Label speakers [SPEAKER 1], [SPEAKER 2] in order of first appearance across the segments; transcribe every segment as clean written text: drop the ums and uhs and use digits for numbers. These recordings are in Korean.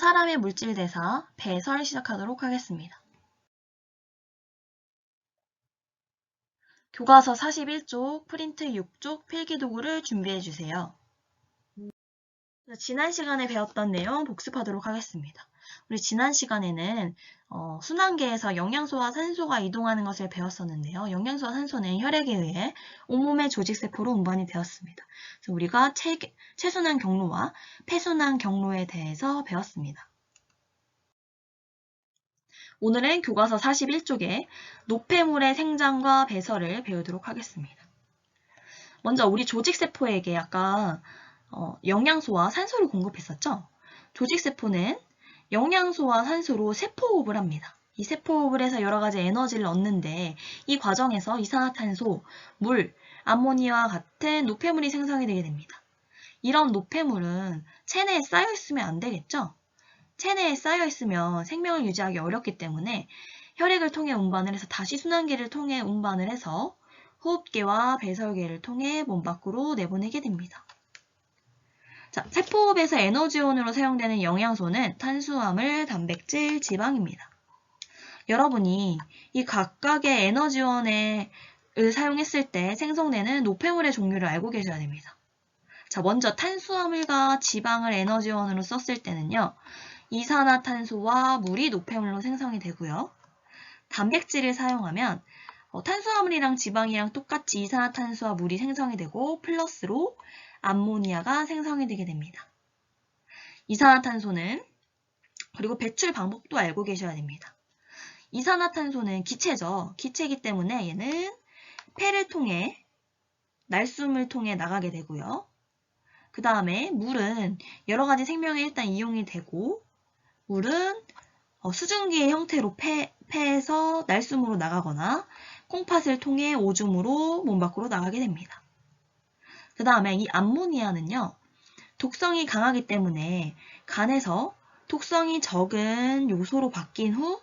[SPEAKER 1] 사람의 물질 대사 배설 시작하도록 하겠습니다. 교과서 41쪽, 프린트 6쪽 필기도구를 준비해주세요. 지난 시간에 배웠던 내용 복습하도록 하겠습니다. 우리 지난 시간에는 순환계에서 영양소와 산소가 이동하는 것을 배웠었는데요. 영양소와 산소는 혈액에 의해 온몸의 조직세포로 운반이 되었습니다. 그래서 우리가 체순환 경로와 폐순환 경로에 대해서 배웠습니다. 오늘은 교과서 41쪽에 노폐물의 생장과 배설을 배우도록 하겠습니다. 먼저 우리 조직세포에게 아까 영양소와 산소를 공급했었죠? 조직세포는 영양소와 산소로 세포호흡을 합니다. 이 세포호흡을 해서 여러 가지 에너지를 얻는데 이 과정에서 이산화탄소, 물, 암모니아와 같은 노폐물이 생성이 되게 됩니다. 이런 노폐물은 체내에 쌓여 있으면 안 되겠죠? 체내에 쌓여 있으면 생명을 유지하기 어렵기 때문에 혈액을 통해 운반을 해서 다시 순환계를 통해 운반을 해서 호흡계와 배설계를 통해 몸 밖으로 내보내게 됩니다. 자, 세포호흡에서 에너지원으로 사용되는 영양소는 탄수화물, 단백질, 지방입니다. 여러분이 이 각각의 에너지원을 사용했을 때 생성되는 노폐물의 종류를 알고 계셔야 됩니다. 자, 먼저 탄수화물과 지방을 에너지원으로 썼을 때는요. 이산화탄소와 물이 노폐물로 생성이 되고요. 단백질을 사용하면 탄수화물이랑 지방이랑 똑같이 이산화탄소와 물이 생성이 되고 플러스로 암모니아가 생성이 되게 됩니다. 이산화탄소는 그리고 배출 방법도 알고 계셔야 됩니다. 이산화탄소는 기체죠. 기체이기 때문에 얘는 폐를 통해 날숨을 통해 나가게 되고요. 그 다음에 물은 여러 가지 생명에 일단 이용이 되고 물은 수증기의 형태로 폐에서 날숨으로 나가거나 콩팥을 통해 오줌으로 몸 밖으로 나가게 됩니다. 그 다음에 이 암모니아는요. 독성이 강하기 때문에 간에서 독성이 적은 요소로 바뀐 후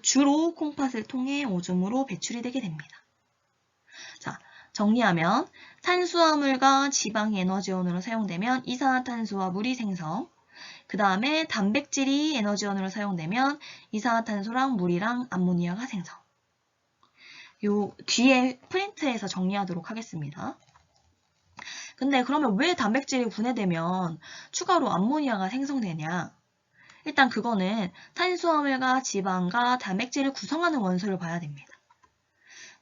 [SPEAKER 1] 주로 콩팥을 통해 오줌으로 배출이 되게 됩니다. 자, 정리하면 탄수화물과 지방이 에너지원으로 사용되면 이산화탄소와 물이 생성, 그 다음에 단백질이 에너지원으로 사용되면 이산화탄소랑 물이랑 암모니아가 생성. 요 뒤에 프린트해서 정리하도록 하겠습니다. 근데 그러면 왜 단백질이 분해되면 추가로 암모니아가 생성되냐? 일단 그거는 탄수화물과 지방과 단백질을 구성하는 원소를 봐야 됩니다.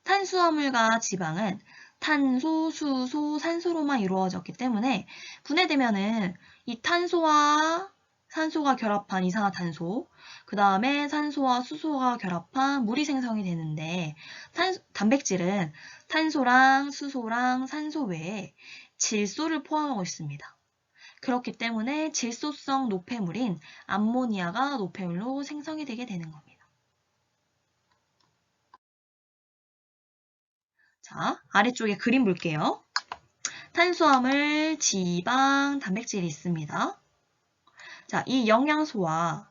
[SPEAKER 1] 탄수화물과 지방은 탄소, 수소, 산소로만 이루어졌기 때문에 분해되면은 이 탄소와 산소가 결합한 이산화탄소, 그 다음에 산소와 수소가 결합한 물이 생성이 되는데 단백질은 탄소랑 수소랑 산소 외에 질소를 포함하고 있습니다. 그렇기 때문에 질소성 노폐물인 암모니아가 노폐물로 생성이 되게 되는 겁니다. 자, 아래쪽에 그림 볼게요. 탄수화물, 지방, 단백질이 있습니다. 자, 이 영양소와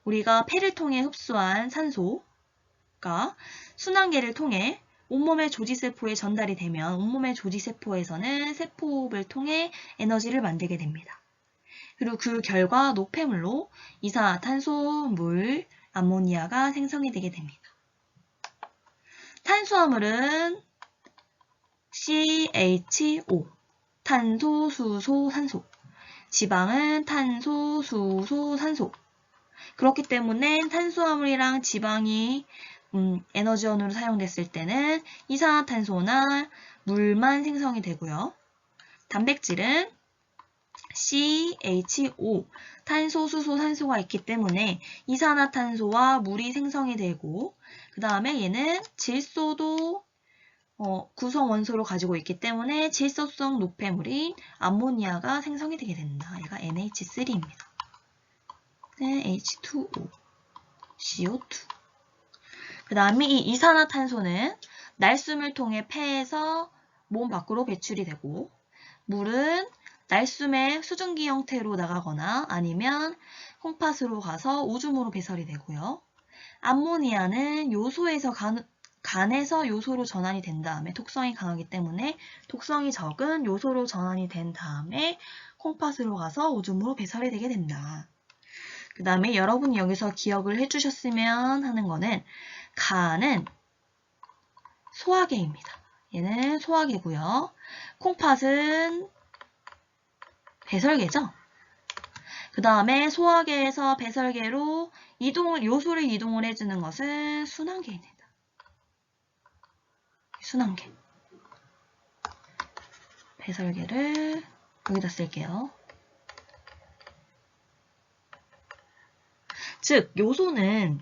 [SPEAKER 1] 우리가 폐를 통해 흡수한 산소가 순환계를 통해 온몸의 조직세포에 전달이 되면 온몸의 조직세포에서는 세포호흡을 통해 에너지를 만들게 됩니다. 그리고 그 결과 노폐물로 이산화탄소, 물, 암모니아가 생성이 되게 됩니다. 탄수화물은 CHO, 탄소, 수소, 산소. 지방은 탄소, 수소, 산소. 그렇기 때문에 탄수화물이랑 지방이 에너지원으로 사용됐을 때는 이산화탄소나 물만 생성이 되고요. 단백질은 CHO, 탄소, 수소, 산소가 있기 때문에 이산화탄소와 물이 생성이 되고 그 다음에 얘는 질소도 구성 원소로 가지고 있기 때문에 질소성 노폐물인 암모니아가 생성이 되게 된다. 얘가 NH3입니다. H2O, CO2. 그 다음에 이 이산화탄소는 날숨을 통해 폐에서 몸 밖으로 배출이 되고 물은 날숨의 수증기 형태로 나가거나 아니면 콩팥으로 가서 오줌으로 배설이 되고요. 암모니아는 요소에서 간에서 요소로 전환이 된 다음에 독성이 강하기 때문에 독성이 적은 요소로 전환이 된 다음에 콩팥으로 가서 오줌으로 배설이 되게 된다. 그 다음에 여러분이 여기서 기억을 해주셨으면 하는 거는 가는 소화계입니다. 얘는 소화계고요. 콩팥은 배설계죠. 그 다음에 소화계에서 배설계로 요소를 이동을 해주는 것은 순환계입니다. 순환계. 배설계를 여기다 쓸게요. 즉, 요소는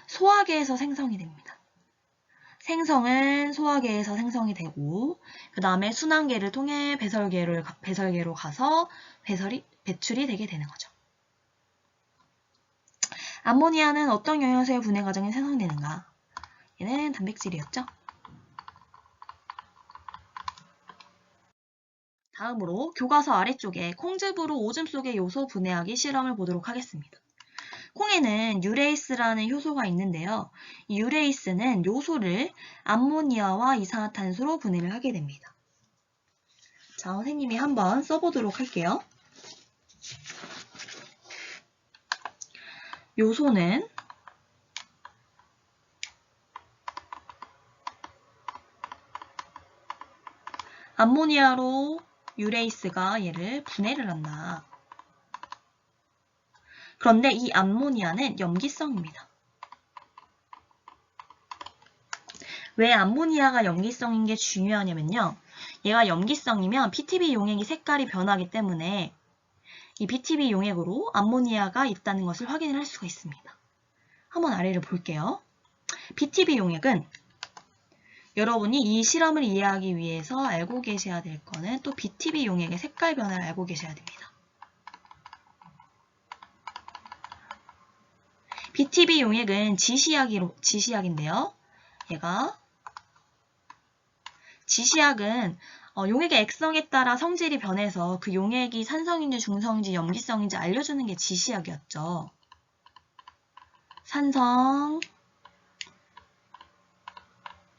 [SPEAKER 1] 소화계에서 생성이 됩니다. 생성은 소화계에서 생성이 되고 그 다음에 순환계를 통해 배설계로 가서 배출이 되게 되는 거죠. 암모니아는 어떤 영양소의 분해 과정에 생성되는가? 얘는 단백질이었죠. 다음으로 교과서 아래쪽에 콩즙으로 오줌 속의 요소 분해하기 실험을 보도록 하겠습니다. 콩에는 유레이스라는 효소가 있는데요. 이 유레이스는 요소를 암모니아와 이산화탄소로 분해를 하게 됩니다. 자, 선생님이 한번 써보도록 할게요. 요소는 암모니아로 유레이스가 얘를 분해를 한다. 그런데 이 암모니아는 염기성입니다. 왜 암모니아가 염기성인 게 중요하냐면요. 얘가 염기성이면 BTB 용액이 색깔이 변하기 때문에 이 BTB 용액으로 암모니아가 있다는 것을 확인을 할 수가 있습니다. 한번 아래를 볼게요. BTB 용액은 여러분이 이 실험을 이해하기 위해서 알고 계셔야 될 거는 또 BTB 용액의 색깔 변화를 알고 계셔야 됩니다. BTB 용액은 지시약인데요. 얘가 지시약은 용액의 액성에 따라 성질이 변해서 그 용액이 산성인지 중성인지 염기성인지 알려주는 게 지시약이었죠. 산성,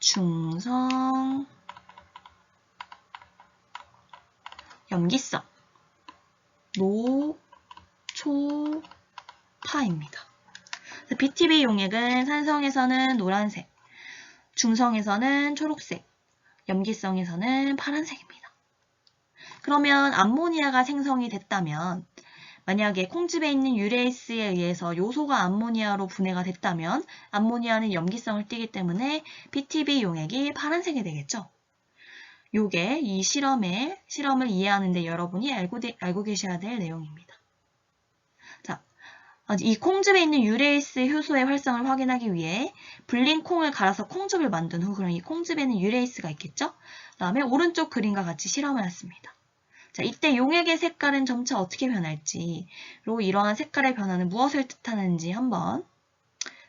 [SPEAKER 1] 중성, 염기성, 노, 초, 파입니다. BTB 용액은 산성에서는 노란색, 중성에서는 초록색, 염기성에서는 파란색입니다. 그러면 암모니아가 생성이 됐다면 만약에 콩즙에 있는 유레이스에 의해서 요소가 암모니아로 분해가 됐다면 암모니아는 염기성을 띠기 때문에 BTB 용액이 파란색이 되겠죠. 요게 이 실험을 이해하는데 여러분이 알고 계셔야 될 내용입니다. 자, 이 콩즙에 있는 유레이스 효소의 활성을 확인하기 위해 불린 콩을 갈아서 콩즙을 만든 후 그럼 이 콩즙에는 유레이스가 있겠죠? 그 다음에 오른쪽 그림과 같이 실험을 했습니다. 자, 이때 용액의 색깔은 점차 어떻게 변할지로 이러한 색깔의 변화는 무엇을 뜻하는지 한번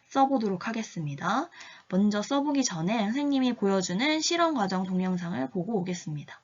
[SPEAKER 1] 써보도록 하겠습니다. 먼저 써보기 전에 선생님이 보여주는 실험 과정 동영상을 보고 오겠습니다.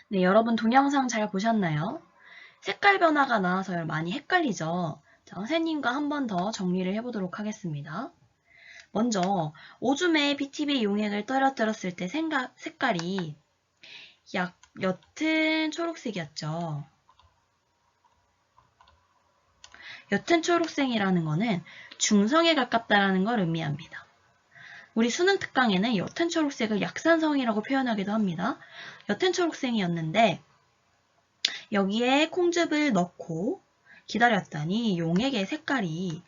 [SPEAKER 1] 네, 여러분 동영상 잘 보셨나요? 색깔 변화가 나와서 많이 헷갈리죠? 자, 선생님과 한 번 더 정리를 해보도록 하겠습니다. 먼저 오줌에 BTB 용액을 떨어뜨렸을 때 색깔이 옅은 초록색이었죠. 옅은 초록색이라는 거는 중성에 가깝다는 걸 의미합니다. 우리 수능 특강에는 옅은 초록색을 약산성이라고 표현하기도 합니다. 옅은 초록색이었는데 여기에 콩즙을 넣고 기다렸더니 용액의 색깔이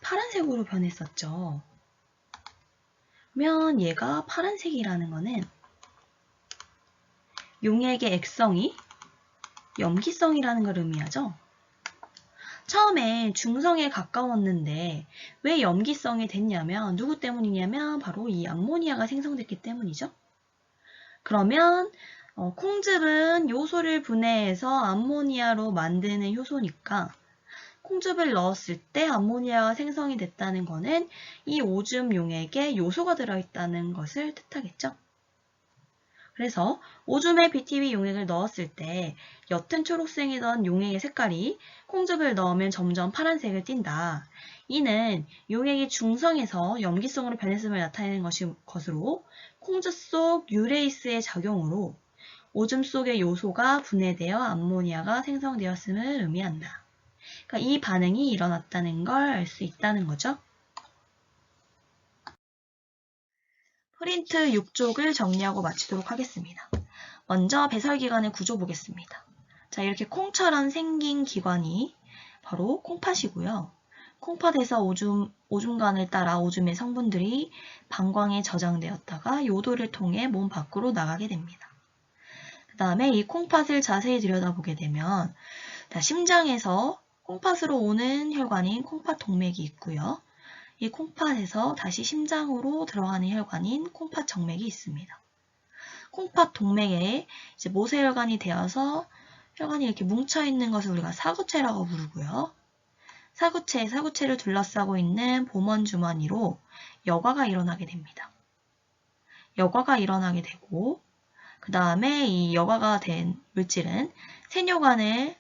[SPEAKER 1] 파란색으로 변했었죠. 그러면 얘가 파란색이라는 거는 용액의 액성이 염기성이라는 걸 의미하죠. 처음에 중성에 가까웠는데 왜 염기성이 됐냐면 누구 때문이냐면 바로 이 암모니아가 생성됐기 때문이죠. 그러면 콩즙은 요소를 분해해서 암모니아로 만드는 효소니까 콩즙을 넣었을 때 암모니아가 생성이 됐다는 것은 이 오줌 용액에 요소가 들어있다는 것을 뜻하겠죠. 그래서 오줌에 BTB 용액을 넣었을 때 옅은 초록색이던 용액의 색깔이 콩즙을 넣으면 점점 파란색을 띈다. 이는 용액이 중성에서 염기성으로 변했음을 나타내는 것으로 콩즙 속 유레이스의 작용으로 오줌 속의 요소가 분해되어 암모니아가 생성되었음을 의미한다. 그러니까 이 반응이 일어났다는 걸 알 수 있다는 거죠. 프린트 6쪽을 정리하고 마치도록 하겠습니다. 먼저 배설기관의 구조 보겠습니다. 자, 이렇게 콩처럼 생긴 기관이 바로 콩팥이고요. 콩팥에서 오줌관을 따라 오줌의 성분들이 방광에 저장되었다가 요도를 통해 몸 밖으로 나가게 됩니다. 그 다음에 이 콩팥을 자세히 들여다보게 되면 심장에서 콩팥으로 오는 혈관인 콩팥 동맥이 있고요. 이 콩팥에서 다시 심장으로 들어가는 혈관인 콩팥 정맥이 있습니다. 콩팥 동맥에 이제 모세혈관이 되어서 혈관이 이렇게 뭉쳐있는 것을 우리가 사구체라고 부르고요. 사구체를 둘러싸고 있는 보먼주머니로 여과가 일어나게 됩니다. 여과가 일어나게 되고 그 다음에 이 여과가 된 물질은 세뇨관을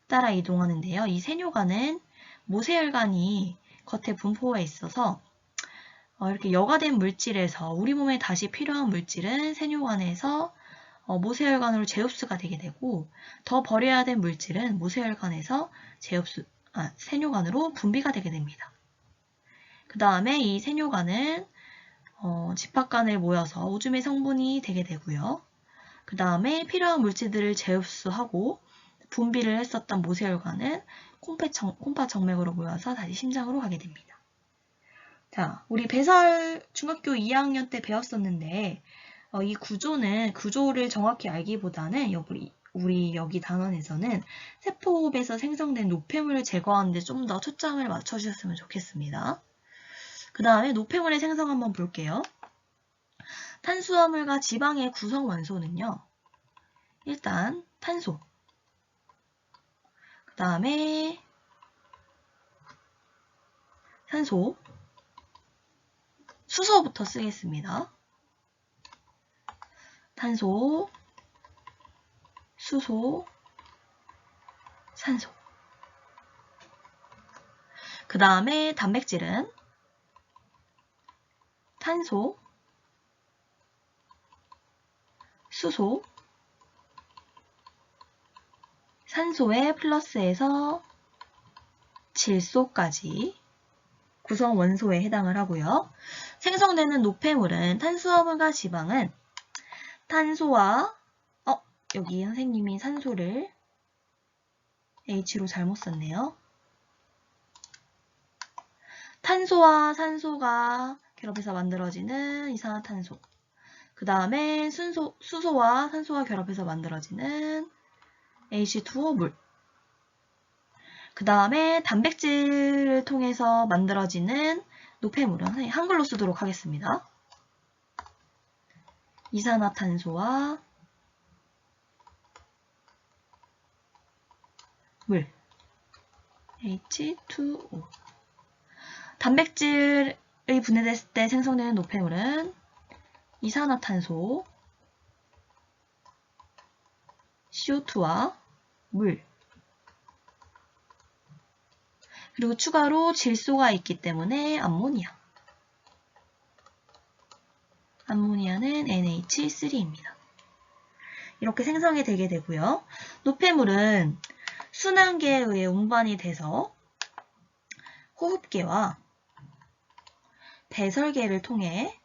[SPEAKER 1] 따라 이동하는데요. 이 세뇨관은 모세혈관이 겉에 분포해 있어서 이렇게 여과된 물질에서 우리 몸에 다시 필요한 물질은 세뇨관에서 모세혈관으로 재흡수가 되게 되고 더 버려야 될 물질은 모세혈관에서 세뇨관으로 분비가 되게 됩니다. 그 다음에 이 세뇨관은 집합관을 모여서 오줌의 성분이 되게 되고요. 그 다음에 필요한 물질들을 재흡수하고 분비를 했었던 모세혈관은 콩팥 정맥으로 모여서 다시 심장으로 가게 됩니다. 자, 우리 배설 중학교 2학년 때 배웠었는데 이 구조를 정확히 알기보다는 우리 여기 단원에서는 세포에서 생성된 노폐물을 제거하는 데 좀 더 초점을 맞춰주셨으면 좋겠습니다. 그 다음에 노폐물의 생성 한번 볼게요. 탄수화물과 지방의 구성 원소는요. 일단 탄소, 그 다음에 산소, 수소부터 쓰겠습니다. 탄소, 수소, 산소. 그 다음에 단백질은 탄소, 수소, 산소에 플러스해서 질소까지 구성 원소에 해당을 하고요. 생성되는 노폐물은 탄수화물과 지방은 탄소와 여기 선생님이 산소를 H로 잘못 썼네요. 탄소와 산소가 결합해서 만들어지는 이산화탄소. 그 다음에 수소와 산소가 결합해서 만들어지는 H2O 물. 그 다음에 단백질을 통해서 만들어지는 노폐물은 한글로 쓰도록 하겠습니다. 이산화탄소와 물. H2O. 단백질이 분해됐을 때 생성되는 노폐물은 이산화탄소, CO2와 물, 그리고 추가로 질소가 있기 때문에 암모니아. 암모니아는 NH3입니다. 이렇게 생성이 되게 되고요. 노폐물은 순환계에 의해 운반이 돼서 호흡계와 배설계를 통해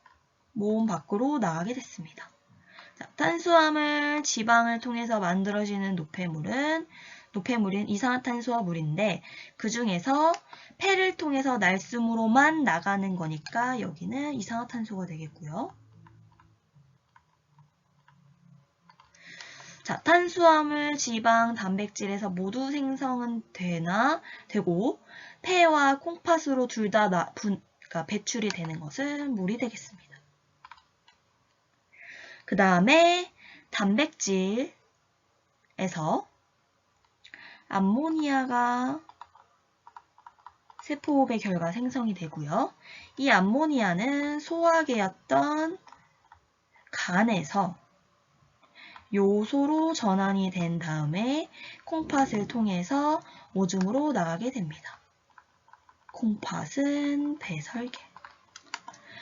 [SPEAKER 1] 몸 밖으로 나가게 됐습니다. 자, 탄수화물, 지방을 통해서 만들어지는 노폐물인 이산화탄소와 물인데 그 중에서 폐를 통해서 날숨으로만 나가는 거니까 여기는 이산화탄소가 되겠고요. 자, 탄수화물, 지방, 단백질에서 모두 생성은 되고 폐와 콩팥으로 둘 다 그러니까 배출이 되는 것은 물이 되겠습니다. 그 다음에 단백질에서 암모니아가 세포호흡의 결과 생성이 되고요. 이 암모니아는 소화계였던 간에서 요소로 전환이 된 다음에 콩팥을 통해서 오줌으로 나가게 됩니다. 콩팥은 배설계.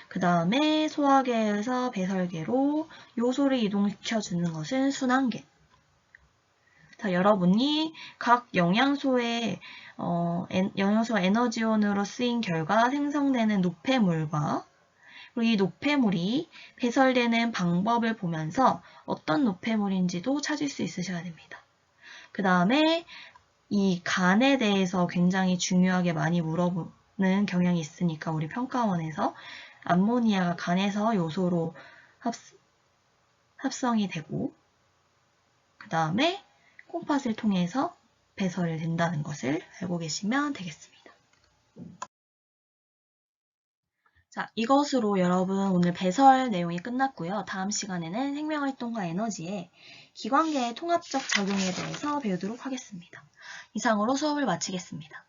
[SPEAKER 1] 그 다음에 소화계에서 배설계로 요소를 이동시켜주는 것은 순환계. 자, 여러분이 각 영양소의 영양소 에너지원으로 쓰인 결과 생성되는 노폐물과 그리고 이 노폐물이 배설되는 방법을 보면서 어떤 노폐물인지도 찾을 수 있으셔야 됩니다. 그 다음에 이 간에 대해서 굉장히 중요하게 많이 물어보는 경향이 있으니까 우리 평가원에서 암모니아가 간에서 요소로 합성이 되고 그 다음에 콩팥을 통해서 배설이 된다는 것을 알고 계시면 되겠습니다. 자, 이것으로 여러분 오늘 배설 내용이 끝났고요. 다음 시간에는 생명활동과 에너지의 기관계의 통합적 작용에 대해서 배우도록 하겠습니다. 이상으로 수업을 마치겠습니다.